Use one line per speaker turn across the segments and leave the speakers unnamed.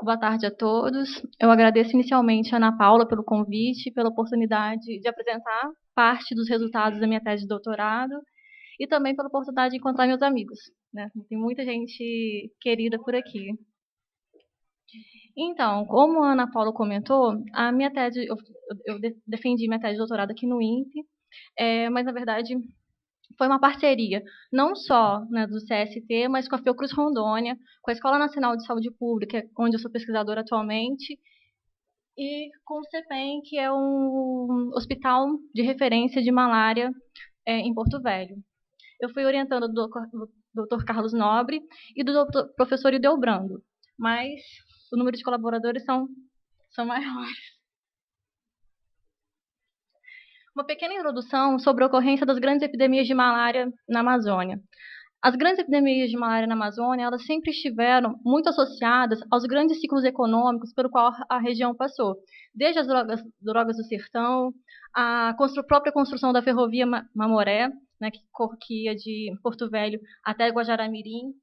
boa tarde a todos. Eu agradeço inicialmente a Ana Paula pelo convite, pela oportunidade de apresentar parte dos resultados da minha tese de doutorado e também pela oportunidade de encontrar meus amigos, né? Tem muita gente querida por aqui. Então, como a Ana Paula comentou, a minha tese, eu defendi minha tese de doutorado aqui no INPE, mas na verdade foi uma parceria, não só, né, do CST, mas com a Fiocruz Rondônia, com a Escola Nacional de Saúde Pública, onde eu sou pesquisadora atualmente, e com o CEPEM, que é um hospital de referência de malária em Porto Velho. Eu fui orientando do Dr. Carlos Nobre e do professor Ildebrando, mas o número de colaboradores são maiores. Uma pequena introdução sobre a ocorrência das grandes epidemias de malária na Amazônia. As grandes epidemias de malária na Amazônia, elas sempre estiveram muito associadas aos grandes ciclos econômicos pelo qual a região passou. Desde as drogas do sertão, a própria construção da ferrovia Mamoré, né, que ia de Porto Velho até Guajará-Mirim,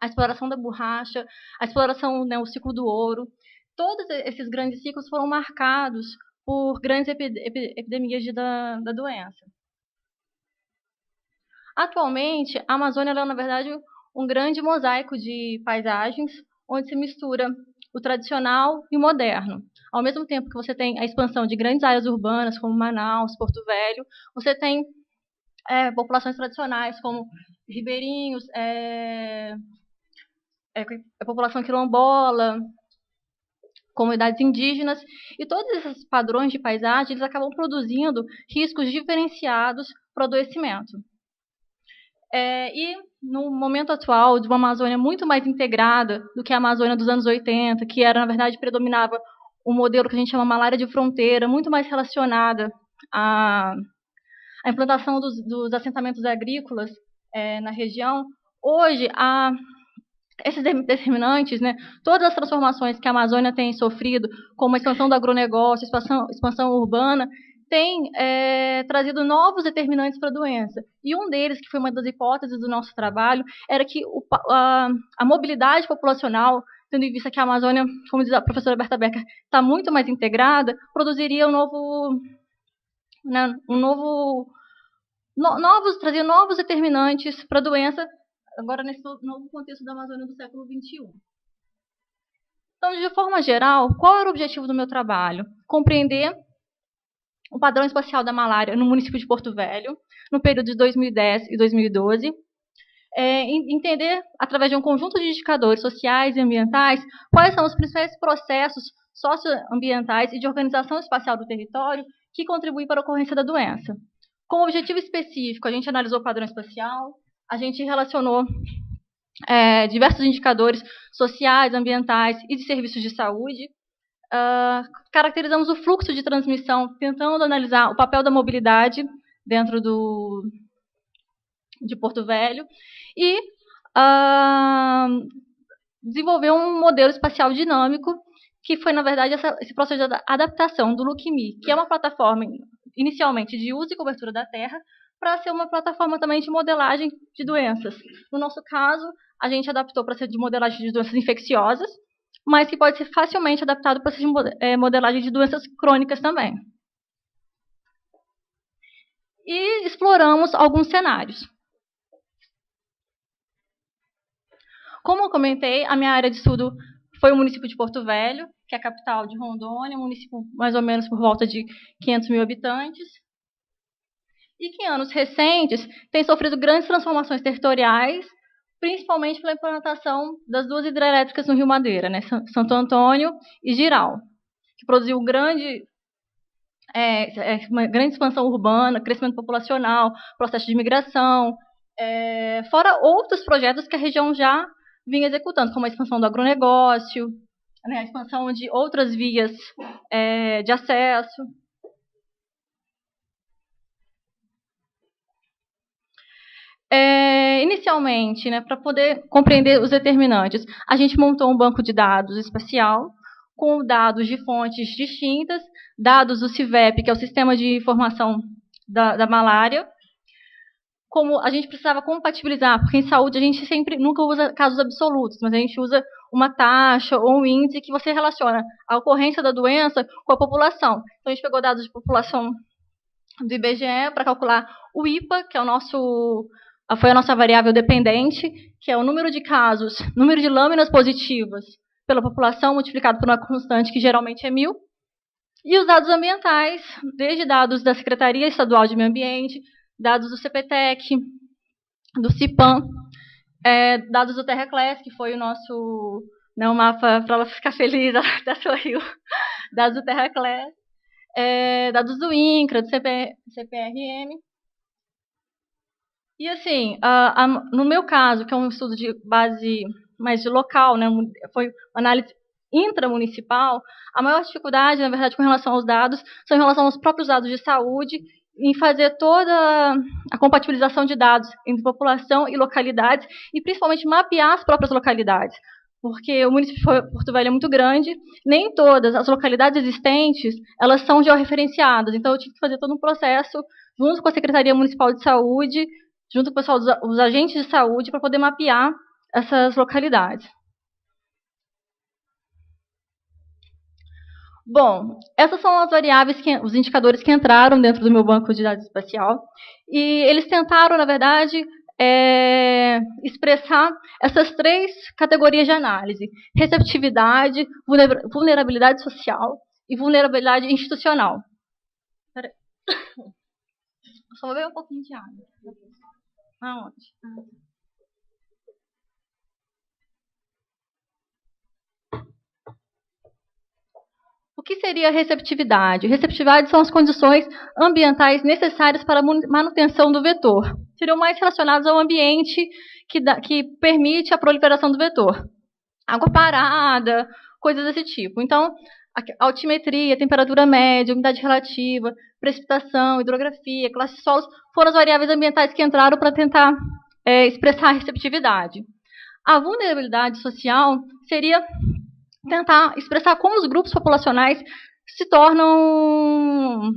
a exploração da borracha, a exploração, né, o ciclo do ouro. Todos esses grandes ciclos foram marcados por grandes epidemias da doença. Atualmente, a Amazônia é, na verdade, um grande mosaico de paisagens, onde se mistura o tradicional e o moderno. Ao mesmo tempo que você tem a expansão de grandes áreas urbanas, como Manaus, Porto Velho, você tem populações tradicionais, como ribeirinhos, a população quilombola, comunidades indígenas, e todos esses padrões de paisagem eles acabam produzindo riscos diferenciados para o adoecimento. E no momento atual, de uma Amazônia muito mais integrada do que a Amazônia dos anos 80, que era, na verdade, predominava um modelo que a gente chama malária de fronteira, muito mais relacionada à implantação dos assentamentos agrícolas na região. Hoje, esses determinantes, né, todas as transformações que a Amazônia tem sofrido, como a expansão do agronegócio, expansão urbana, tem trazido novos determinantes para a doença. E um deles, que foi uma das hipóteses do nosso trabalho, era que a mobilidade populacional, tendo em vista que a Amazônia, como diz a professora Berta Becker, está muito mais integrada, produziria trazia novos determinantes para a doença, agora nesse novo contexto da Amazônia do século XXI. Então, de forma geral, qual era o objetivo do meu trabalho? Compreender o padrão espacial da malária no município de Porto Velho, no período de 2010 e 2012, entender, através de um conjunto de indicadores sociais e ambientais, quais são os principais processos socioambientais e de organização espacial do território que contribuem para a ocorrência da doença. Com objetivo específico, a gente analisou o padrão espacial, a gente relacionou diversos indicadores sociais, ambientais e de serviços de saúde. Caracterizamos o fluxo de transmissão, tentando analisar o papel da mobilidade dentro de Porto Velho e desenvolver um modelo espacial dinâmico, que foi, na verdade, esse processo de adaptação do LookMe, que é uma plataforma, inicialmente, de uso e cobertura da Terra, para ser uma plataforma também de modelagem de doenças. No nosso caso, a gente adaptou para ser de modelagem de doenças infecciosas, mas que pode ser facilmente adaptado para ser de modelagem de doenças crônicas também. E exploramos alguns cenários. Como eu comentei, a minha área de estudo foi o município de Porto Velho, que é a capital de Rondônia, um município mais ou menos por volta de 500 mil habitantes, e que em anos recentes tem sofrido grandes transformações territoriais, principalmente pela implantação das duas hidrelétricas no Rio Madeira, né, Santo Antônio e Jirau, que produziu uma grande expansão urbana, crescimento populacional, processo de imigração, fora outros projetos que a região já vinha executando, como a expansão do agronegócio, né, a expansão de outras vias de acesso. Inicialmente, né, para poder compreender os determinantes, a gente montou um banco de dados espacial, com dados de fontes distintas, dados do CIVEP, que é o Sistema de Informação da Malária. Como a gente precisava compatibilizar, porque em saúde a gente nunca usa casos absolutos, mas a gente usa uma taxa ou um índice que você relaciona a ocorrência da doença com a população. Então, a gente pegou dados de população do IBGE para calcular o IPA, que é foi a nossa variável dependente, que é o número de casos, número de lâminas positivas pela população multiplicado por uma constante, que geralmente é 1.000. E os dados ambientais, desde dados da Secretaria Estadual de Meio Ambiente, dados do CPTEC, do CIPAM, dados do TerraClass, que foi o nosso o mapa, para ela ficar feliz, ela até sorriu, dados do TerraClass, dados do INCRA, do CPRM. E assim, no meu caso, que é um estudo de base mais de local, né, foi uma análise intramunicipal, a maior dificuldade, na verdade, com relação aos dados, são em relação aos próprios dados de saúde, em fazer toda a compatibilização de dados entre população e localidades, e principalmente mapear as próprias localidades. Porque o município de Porto Velho é muito grande, nem todas as localidades existentes, elas são georreferenciadas. Então, eu tive que fazer todo um processo, junto com a Secretaria Municipal de Saúde, junto com o pessoal dos agentes de saúde, para poder mapear essas localidades. Bom, essas são as variáveis, os indicadores que entraram dentro do meu banco de dados espacial. E eles tentaram, na verdade, expressar essas 3 categorias de análise: receptividade, vulnerabilidade social e vulnerabilidade institucional. Peraí. Só vou beber um pouquinho de água. Aonde? O que seria receptividade? Receptividade são as condições ambientais necessárias para a manutenção do vetor. Seriam mais relacionados ao ambiente que permite a proliferação do vetor. Água parada, coisas desse tipo. Então, a altimetria, temperatura média, umidade relativa, precipitação, hidrografia, classe de solos, foram as variáveis ambientais que entraram para tentar expressar a receptividade. A vulnerabilidade social seria tentar expressar como os grupos populacionais se tornam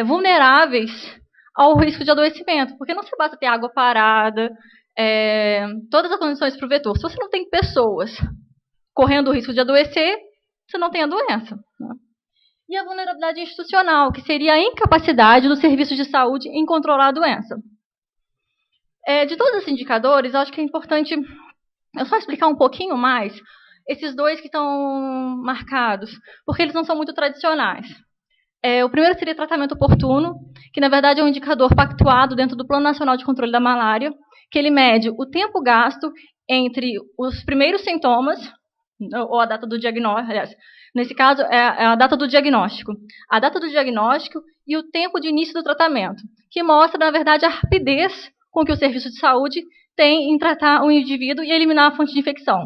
vulneráveis ao risco de adoecimento, porque não se basta ter água parada, todas as condições para o vetor. Se você não tem pessoas correndo o risco de adoecer, você não tem a doença. Né? E a vulnerabilidade institucional, que seria a incapacidade do serviço de saúde em controlar a doença. De todos esses indicadores, eu acho que é importante eu só explicar um pouquinho mais esses 2 que estão marcados, porque eles não são muito tradicionais. O primeiro seria tratamento oportuno, que na verdade é um indicador pactuado dentro do Plano Nacional de Controle da Malária, que ele mede o tempo gasto entre os primeiros sintomas, ou a data do diagnóstico, aliás, nesse caso é a data do diagnóstico. A data do diagnóstico e o tempo de início do tratamento, que mostra, na verdade, a rapidez com que o serviço de saúde tem em tratar um indivíduo e eliminar a fonte de infecção.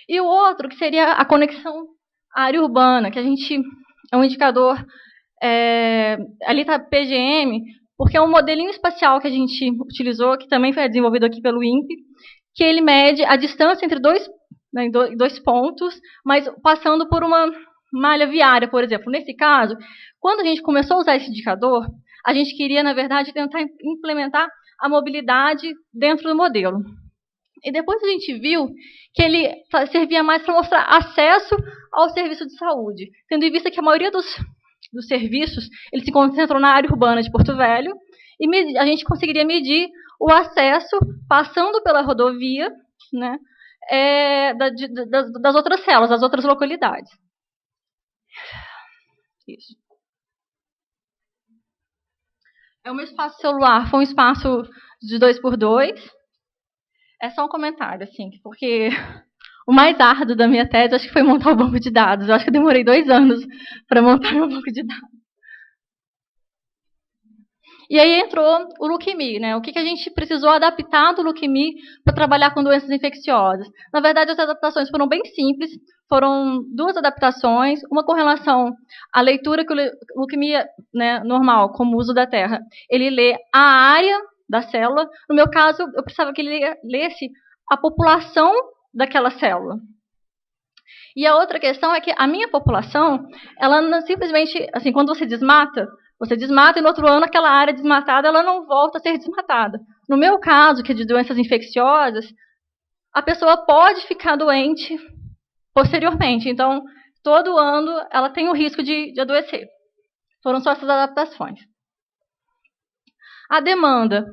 E o outro, que seria a conexão área urbana, que é um indicador, ali está PGM, porque é um modelinho espacial que a gente utilizou, que também foi desenvolvido aqui pelo INPE, que ele mede a distância entre dois pontos, mas passando por uma malha viária, por exemplo. Nesse caso, quando a gente começou a usar esse indicador, a gente queria, na verdade, tentar implementar a mobilidade dentro do modelo. E depois a gente viu que ele servia mais para mostrar acesso ao serviço de saúde, tendo em vista que a maioria dos serviços eles se concentram na área urbana de Porto Velho, e a gente conseguiria medir o acesso passando pela rodovia, né, das outras células, das outras localidades. Isso. O meu espaço celular foi um espaço de 2x2. É só um comentário, assim, porque o mais árduo da minha tese, acho que foi montar o banco de dados. Eu acho que eu demorei 2 anos para montar meu banco de dados. E aí entrou o Lookme, né? O que a gente precisou adaptar do Lookme para trabalhar com doenças infecciosas? Na verdade, as adaptações foram bem simples. Foram 2 adaptações, uma com relação à leitura que o Lookme, né, normal, como uso da terra, ele lê a área da célula. No meu caso, eu precisava que ele lesse a população daquela célula. E a outra questão é que a minha população, ela não, simplesmente, assim, quando você desmata e no outro ano aquela área desmatada, ela não volta a ser desmatada. No meu caso, que é de doenças infecciosas, a pessoa pode ficar doente posteriormente. Então, todo ano ela tem o risco de adoecer. Foram só essas adaptações. A demanda,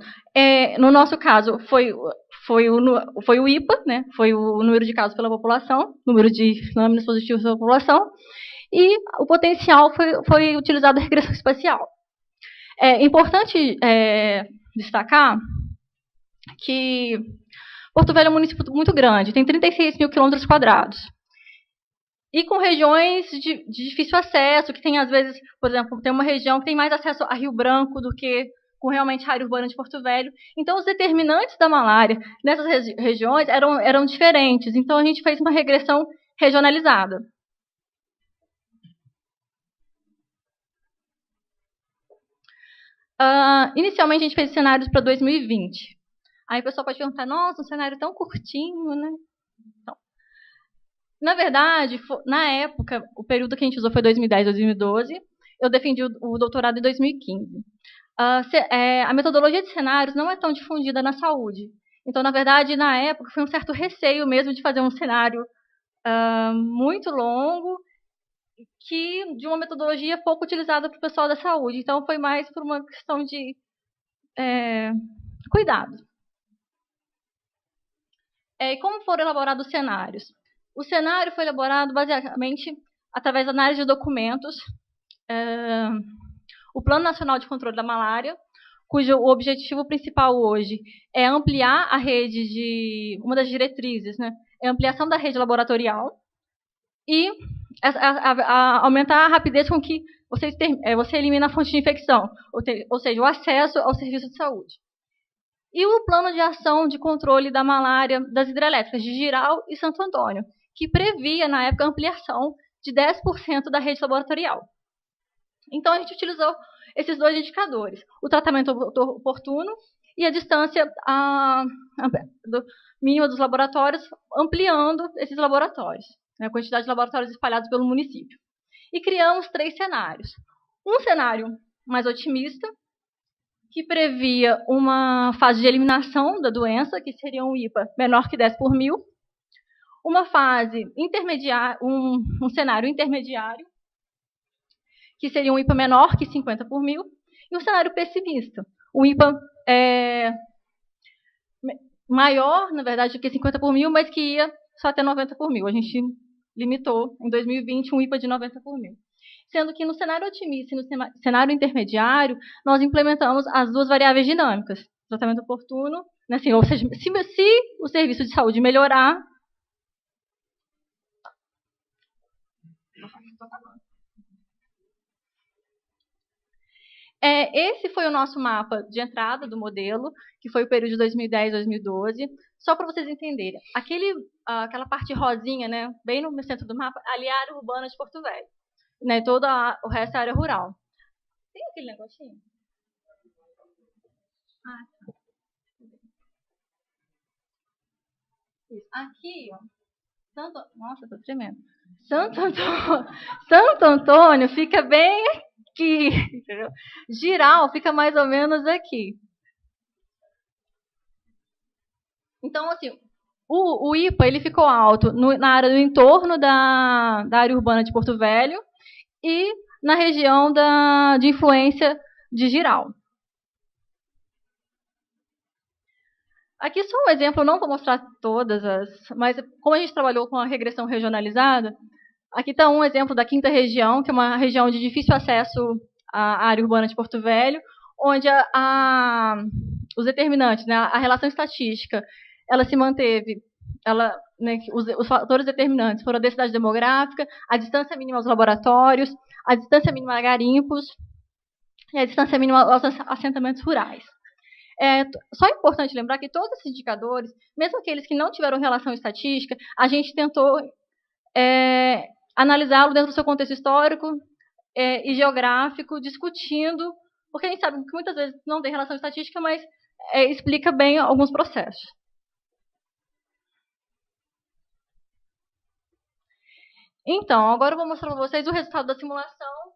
no nosso caso, foi o IPA, né? Foi o número de casos pela população, número de lâminas positivas pela população, e o potencial foi utilizado a regressão espacial. É importante destacar que Porto Velho é um município muito grande, tem 36 mil quilômetros quadrados. E com regiões de difícil acesso, que tem, às vezes, por exemplo, tem uma região que tem mais acesso a Rio Branco do que com realmente a área urbana de Porto Velho. Então, os determinantes da malária nessas regiões eram diferentes. Então, a gente fez uma regressão regionalizada. Inicialmente, a gente fez cenários para 2020. Aí o pessoal pode perguntar, nossa, um cenário tão curtinho, né? Então, na verdade, na época, o período que a gente usou foi 2010, 2012. Eu defendi o doutorado em 2015. A metodologia de cenários não é tão difundida na saúde. Então, na verdade, na época, foi um certo receio mesmo de fazer um cenário muito longo, de uma metodologia pouco utilizada para o pessoal da saúde. Então, foi mais por uma questão de cuidado. E como foram elaborados os cenários? O cenário foi elaborado basicamente através da análise de documentos, o Plano Nacional de Controle da Malária, cujo objetivo principal hoje é ampliar a rede uma das diretrizes, né, é a ampliação da rede laboratorial e aumentar a rapidez com que você elimina a fonte de infecção, ou seja, o acesso ao serviço de saúde. E o plano de ação de controle da malária das hidrelétricas de Jirau e Santo Antônio, que previa, na época, a ampliação de 10% da rede laboratorial. Então, a gente utilizou esses dois indicadores, o tratamento oportuno e a distância mínima dos laboratórios, ampliando esses laboratórios, né, a quantidade de laboratórios espalhados pelo município. E criamos 3 cenários. Um cenário mais otimista, que previa uma fase de eliminação da doença, que seria um IPA menor que 10 por mil, uma fase intermediária, um cenário intermediário, que seria um IPA menor que 50 por mil, e um cenário pessimista, um IPA maior, na verdade, do que 50 por mil, mas que ia só até 90 por mil. A gente limitou, em 2020, um IPA de 90 por mil. Sendo que no cenário otimista e no cenário intermediário, nós implementamos as 2 variáveis dinâmicas, tratamento oportuno, né, assim, ou seja, se o serviço de saúde melhorar, esse foi o nosso mapa de entrada do modelo, que foi o período de 2010 a 2012. Só para vocês entenderem, aquela parte rosinha, né, bem no centro do mapa, ali é a área urbana de Porto Velho. Né, todo o resto é área rural. Tem aquele negocinho? Tá. Isso. Aqui, ó. Nossa, tô tremendo. Santo Antônio fica bem aqui, entendeu? Jirau fica mais ou menos aqui. Então, assim, o IPA ele ficou alto na área do entorno da área urbana de Porto Velho e na região de influência de Jirau. Aqui só um exemplo, eu não vou mostrar todas mas como a gente trabalhou com a regressão regionalizada, aqui está um exemplo da 5ª região, que é uma região de difícil acesso à área urbana de Porto Velho, onde os determinantes, né, a relação estatística, ela se manteve, os fatores determinantes foram a densidade demográfica, a distância mínima aos laboratórios, a distância mínima a garimpos e a distância mínima aos assentamentos rurais. Só é importante lembrar que todos esses indicadores, mesmo aqueles que não tiveram relação estatística, a gente tentou analisá-lo dentro do seu contexto histórico e geográfico, discutindo, porque a gente sabe que muitas vezes não tem relação estatística, mas explica bem alguns processos. Então, agora eu vou mostrar para vocês o resultado da simulação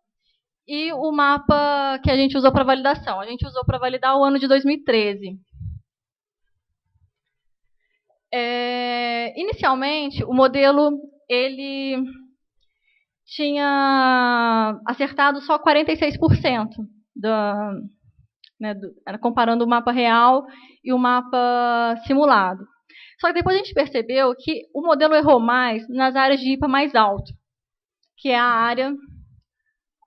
e o mapa que a gente usou para validação. A gente usou para validar o ano de 2013. Inicialmente, o modelo ele tinha acertado só 46% comparando o mapa real e o mapa simulado. Só que depois a gente percebeu que o modelo errou mais nas áreas de IPA mais alto, que é a área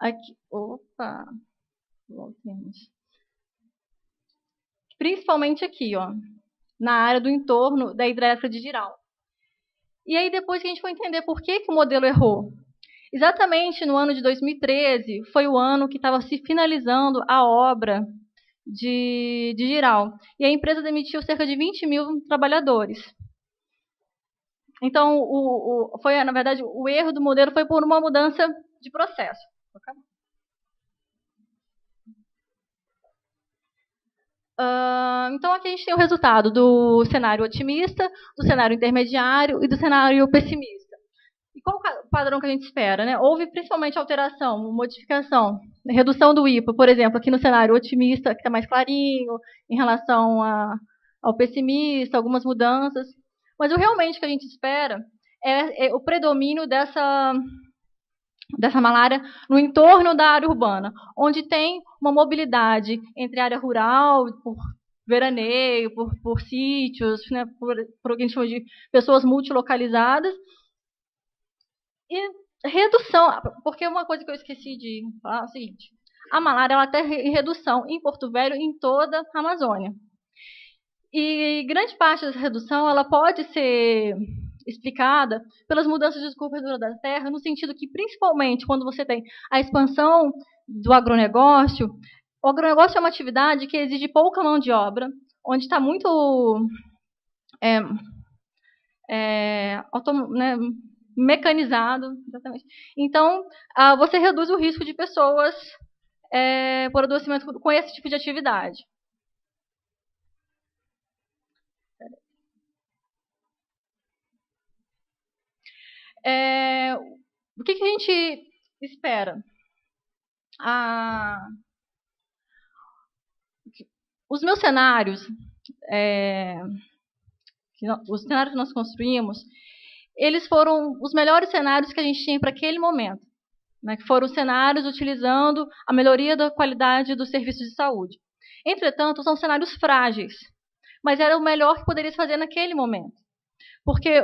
aqui. Opa! Voltemos. Principalmente aqui, ó, na área do entorno da hidrelétrica de Jirau. E aí depois que a gente foi entender por que o modelo errou. Exatamente no ano de 2013 foi o ano que estava se finalizando a obra de Jirau. E a empresa demitiu cerca de 20 mil trabalhadores. Então, na verdade, o erro do modelo foi por uma mudança de processo. Então, aqui a gente tem o resultado do cenário otimista, do cenário intermediário e do cenário pessimista. E qual o padrão que a gente espera, né? Houve principalmente alteração, modificação, redução do IPA, por exemplo, aqui no cenário otimista, que está mais clarinho, em relação ao pessimista, algumas mudanças. Mas o realmente que a gente espera é o predomínio dessa malária no entorno da área urbana, onde tem uma mobilidade entre a área rural, por veraneio, por sítios, né, por o que a gente chama de pessoas multilocalizadas, e redução, porque uma coisa que eu esqueci de falar é o seguinte: a malária ela está em redução em Porto Velho e em toda a Amazônia. E grande parte dessa redução ela pode ser explicada pelas mudanças de cobertura da terra, no sentido que, principalmente, quando você tem a expansão do agronegócio, o agronegócio é uma atividade que exige pouca mão de obra, onde está muito mecanizado. Exatamente. Então, você reduz o risco de pessoas por adoecimento com esse tipo de atividade. O que a gente espera? Os meus cenários, os cenários que nós construímos, eles foram os melhores cenários que a gente tinha para aquele momento, né, que foram cenários utilizando a melhoria da qualidade dos serviços de saúde. Entretanto, são cenários frágeis, mas era o melhor que poderia se fazer naquele momento. Porque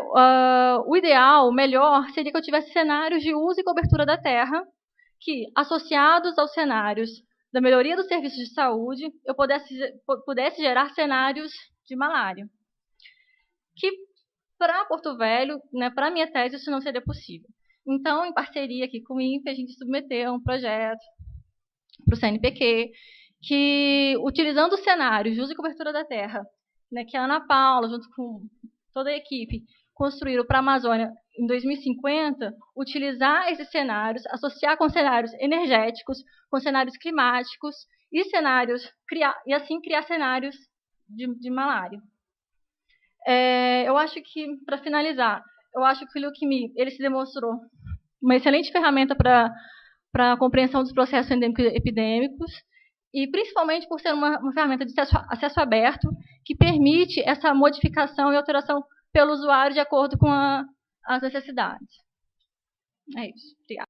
o ideal, o melhor, seria que eu tivesse cenários de uso e cobertura da terra, que, associados aos cenários da melhoria dos serviços de saúde, eu pudesse gerar cenários de malária. Que, para Porto Velho, né, para a minha tese, isso não seria possível. Então, em parceria aqui com o INPE, a gente submeteu um projeto para o CNPq, que, utilizando os cenários de uso e cobertura da terra, né, que a Ana Paula, junto com toda a equipe, construíram para a Amazônia em 2050, utilizar esses cenários, associar com cenários energéticos, com cenários climáticos e assim criar cenários de malária. Eu acho que, para finalizar, eu acho que o Filucmi, ele se demonstrou uma excelente ferramenta para a compreensão dos processos endêmicos e epidêmicos, e principalmente por ser uma ferramenta de acesso aberto, que permite essa modificação e alteração pelo usuário de acordo com as necessidades. É isso. Obrigada.